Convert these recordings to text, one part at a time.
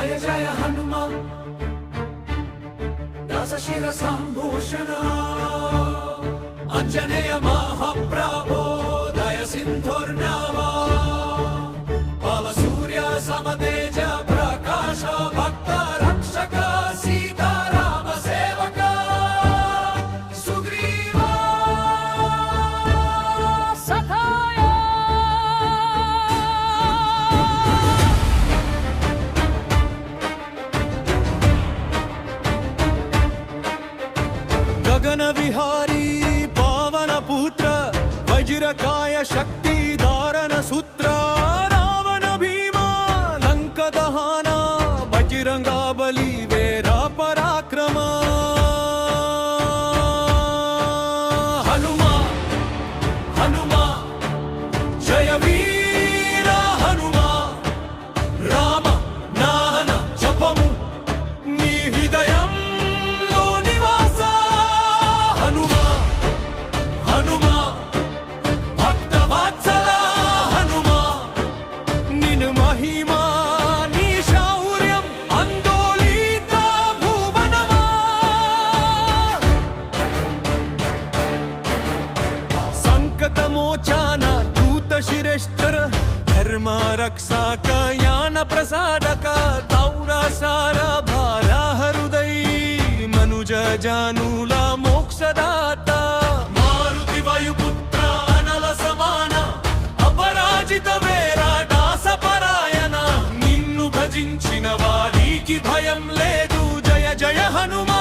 जय जय हनुमान दशशिरसंभूषण अंजनेय महाप्रभो दय सिंधुर्नामा बालसूर्य समतेज प्रकाश भक्त रक्षक सीताराम सेवक सुग्रीवा सखाय गगन विहारी पावन पुत्र वज्रकाय शक्ति धारण सूत्र रावण भीमा लंक दहना बजरंगा बली वीरा पराक्रम हनुमा हनुमा जय वीर हनुमा राम नाम जपमु नी हृदयंलो निवास हनुमा हनुमा भक्तवत्सल हनुमा निन महिमा नी शौर्यं आंदोलित भुवनमा संकट मोचन दूत शिरेष्टर धर्म रक्षा ज्ञान प्रसादक तौरा सारा भारा हृदय मनुज जानुला मोक्षदाता मारुति वायुपुत्र अनल समान अपराजित वीर दास परायण నిన్ను భజించిన వారికి భయం లేదు జయ జయ హనుమా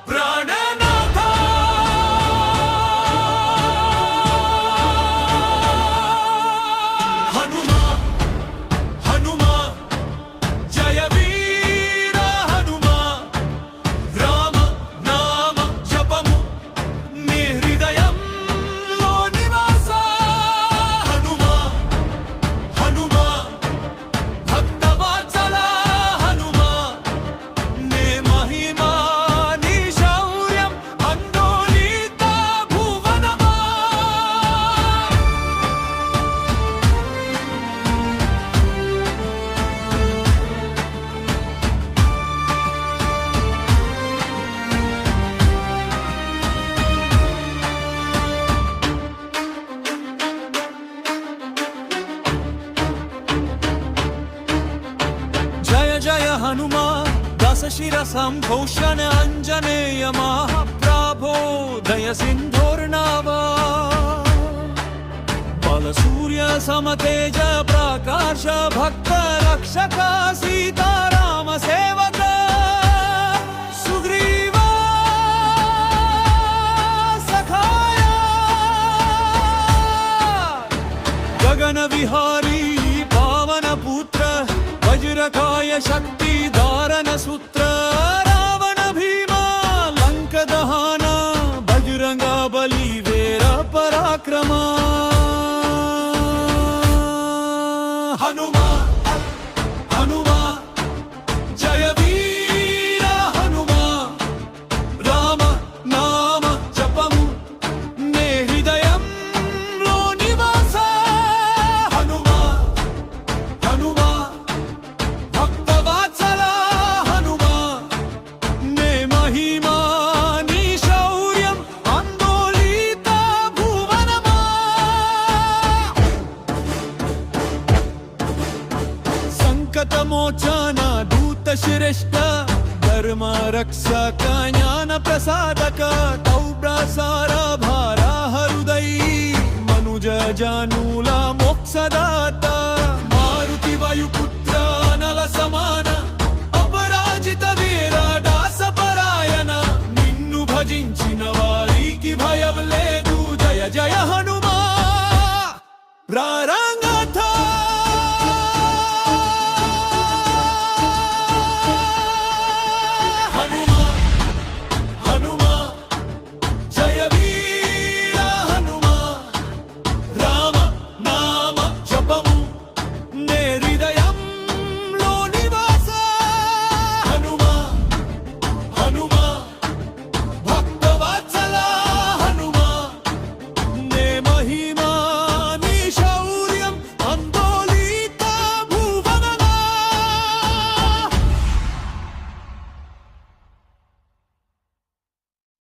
प्राणनाथ हनुमा हनुमा जय वीर हनुमा राम नाम जपमु नी हृदयंलो निवास हनुमा हनुमा भक्तवत्सल हनुमा నే మహిమా నీ శౌర్యం అందోళిత భువనమా జయ జయ హనుమా దశ శిరసంభూషణ అంజనేయ మహాప్రభో దయ సింధోర్నావా బల సూర్య సమతేజ ప్రకాశ భక్త రక్షక సీతారామ సేవక సుగ్రీవా సఖాయ गगन विहारी पावन पुत्र वज्रकाय शक्ति धारण सूत्र रावण भीमा लंक दहना बजरंगा बली वीर पराक्रम हनुमा हनुमा जय वीर हनुमा राम नाम जपमु నే హృదయంలో నివాస हनुमा हनुमा भक्तवत्सल हनुमा నే మహిమా నీ శౌర్యం आंदोलित भुवनमा संकट मोचन दूत श्रेष्ठ धर्म रक्षक ज्ञान प्रसादक तौरा सारा भारा हृदय मनुज जानुला मोक्षदाता